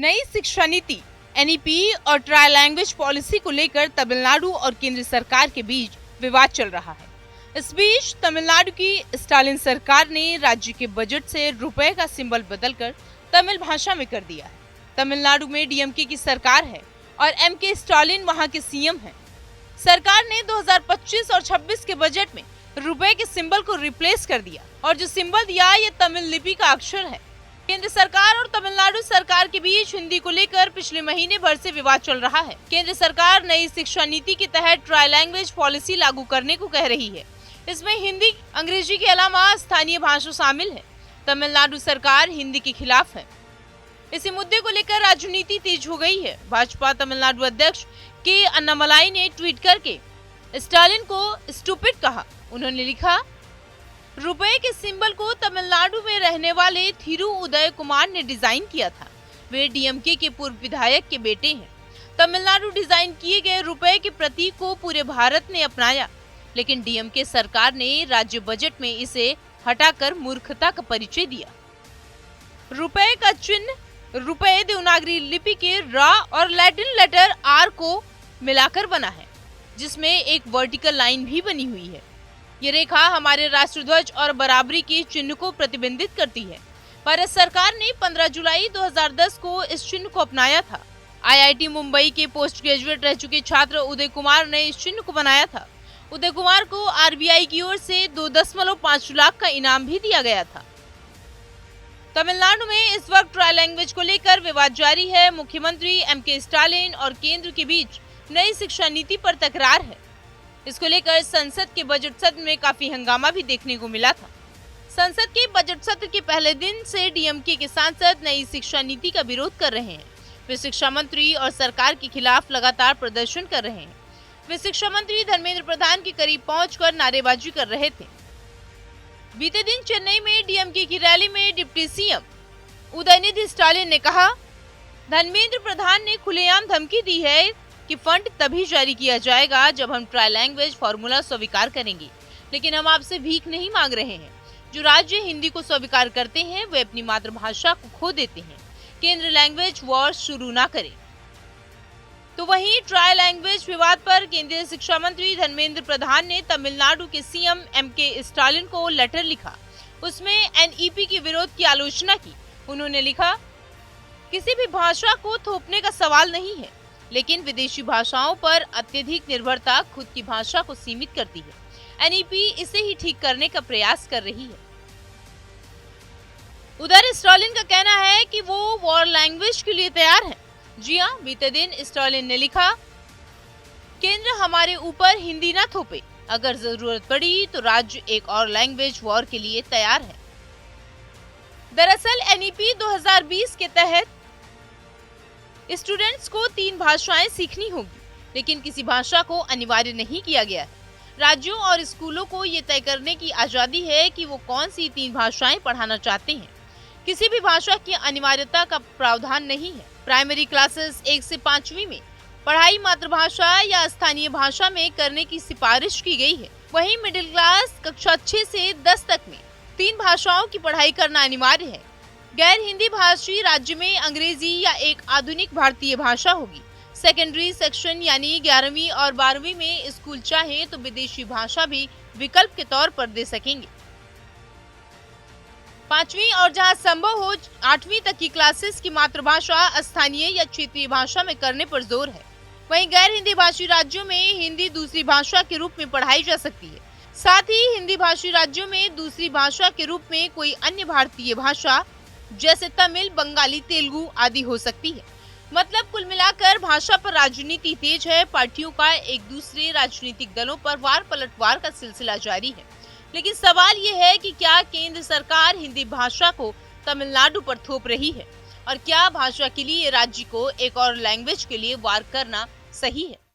नई शिक्षा नीति एनईपी और ट्राई लैंग्वेज पॉलिसी को लेकर तमिलनाडु और केंद्र सरकार के बीच विवाद चल रहा है। इस बीच तमिलनाडु की स्टालिन सरकार ने राज्य के बजट से रुपए का सिंबल बदलकर तमिल भाषा में कर दिया है। तमिलनाडु में डीएमके की सरकार है और एमके स्टालिन वहां के सीएम हैं। सरकार ने 2025 और 26 के बजट में रुपए के सिंबल को रिप्लेस कर दिया और जो सिंबल दिया ये तमिल लिपि का अक्षर है। केंद्र सरकार और तमिलनाडु सरकार के बीच हिंदी को लेकर पिछले महीने भर से विवाद चल रहा है। केंद्र सरकार नई शिक्षा नीति के तहत ट्राई लैंग्वेज पॉलिसी लागू करने को कह रही है। इसमें हिंदी, अंग्रेजी के अलावा स्थानीय भाषा शामिल है। तमिलनाडु सरकार हिंदी के खिलाफ है। इसी मुद्दे को लेकर राजनीति तेज हो गई है। भाजपा तमिलनाडु अध्यक्ष के अन्नामलाई ने ट्वीट करके स्टालिन को स्टूपिड कहा। उन्होंने लिखा, रुपए के सिंबल को तमिलनाडु में रहने वाले थिरु उदय कुमार ने डिजाइन किया था। वे डीएमके के पूर्व विधायक के बेटे हैं। तमिलनाडु डिजाइन किए गए रुपए के प्रतीक को पूरे भारत ने अपनाया, लेकिन डीएमके सरकार ने राज्य बजट में इसे हटाकर मूर्खता का परिचय दिया। रुपए का चिन्ह रुपए देवनागरी लिपि के रा और लैटिन लेटर आर को मिलाकर बना है, जिसमें एक वर्टिकल लाइन भी बनी हुई है। ये रेखा हमारे राष्ट्रध्वज और बराबरी के चिन्ह को प्रतिबिंबित करती है। भारत सरकार ने 15 जुलाई 2010 को इस चिन्ह को अपनाया था। आईआईटी मुंबई के पोस्ट ग्रेजुएट रह चुके छात्र उदय कुमार ने इस चिन्ह को बनाया था। उदय कुमार को आरबीआई की ओर से 2.5 लाख का इनाम भी दिया गया था। तमिलनाडु में इस वक्त ट्राई लैंग्वेज को लेकर विवाद जारी है। मुख्यमंत्री एमके स्टालिन और केंद्र के बीच नई शिक्षा नीति पर तकरार है। इसको लेकर संसद के बजट सत्र में काफी हंगामा भी देखने को मिला था। संसद के बजट सत्र के पहले दिन से डीएमके के सांसद नई शिक्षा नीति का विरोध कर रहे हैं। वे शिक्षा मंत्री और सरकार के खिलाफ लगातार प्रदर्शन कर रहे हैं। वे शिक्षा मंत्री धर्मेंद्र प्रधान के करीब पहुंचकर नारेबाजी कर रहे थे। बीते दिन चेन्नई में डीएमके की रैली में डिप्टी सीएम उदयनिधि स्टालिन ने कहा, धर्मेंद्र प्रधान ने खुलेआम धमकी दी है कि फंड तभी जारी किया जाएगा जब हम ट्राई लैंग्वेज फॉर्मूला स्वीकार करेंगे, लेकिन हम आपसे भीख नहीं मांग रहे हैं। जो राज्य हिंदी को स्वीकार करते हैं वे अपनी मातृभाषा को खो देते हैं। केंद्र लैंग्वेज वॉर शुरू ना करे। तो वहीं ट्राई लैंग्वेज विवाद पर केंद्रीय शिक्षा मंत्री धर्मेंद्र प्रधान ने तमिलनाडु के सीएम एमके स्टालिन को लेटर लिखा। उसमें एनईपी के विरोध की आलोचना की। उन्होंने लिखा, किसी भी भाषा को थोपने का सवाल नहीं है, लेकिन विदेशी भाषाओं पर अत्यधिक निर्भरता खुद की भाषा को सीमित करती है। एनईपी इसे ही ठीक करने का प्रयास कर रही है। उधर स्टालिन का कहना है कि वो वॉर लैंग्वेज के लिए तैयार है। जी हाँ, बीते दिन स्टालिन ने लिखा, केंद्र हमारे ऊपर हिंदी न थोपे। अगर जरूरत पड़ी तो राज्य एक और लैंग्वेज वॉर के लिए तैयार है। दरअसल एनईपी 2020 के तहत स्टूडेंट्स को 3 भाषाएं सीखनी होगी, लेकिन किसी भाषा को अनिवार्य नहीं किया गया है। राज्यों और स्कूलों को ये तय करने की आजादी है कि वो कौन सी 3 भाषाएं पढ़ाना चाहते हैं। किसी भी भाषा की अनिवार्यता का प्रावधान नहीं है। प्राइमरी क्लासेस 1 से 5वीं में पढ़ाई मातृभाषा या स्थानीय भाषा में करने की सिफारिश की गई है। वहीं मिडिल क्लास कक्षा 6 से 10 तक में 3 भाषाओं की पढ़ाई करना अनिवार्य है। गैर हिंदी भाषी राज्य में अंग्रेजी या एक आधुनिक भारतीय भाषा होगी। सेकेंडरी सेक्शन यानी 11वीं और 12वीं में स्कूल चाहे तो विदेशी भाषा भी विकल्प के तौर पर दे सकेंगे। 5वीं और जहां संभव हो 8वीं तक की क्लासेस की मातृभाषा स्थानीय या क्षेत्रीय भाषा में करने पर जोर है। वहीं गैर हिंदी भाषी राज्यों में हिंदी दूसरी भाषा के रूप में पढ़ाई जा सकती है। साथ ही हिंदी भाषी राज्यों में दूसरी भाषा के रूप में कोई अन्य भारतीय भाषा जैसे तमिल, बंगाली, तेलुगु आदि हो सकती है। मतलब कुल मिलाकर भाषा पर राजनीति तेज है। पार्टियों का एक दूसरे राजनीतिक दलों पर वार पलटवार का सिलसिला जारी है। लेकिन सवाल ये है कि क्या केंद्र सरकार हिंदी भाषा को तमिलनाडु पर थोप रही है और क्या भाषा के लिए राज्य को एक और लैंग्वेज के लिए वार करना सही है।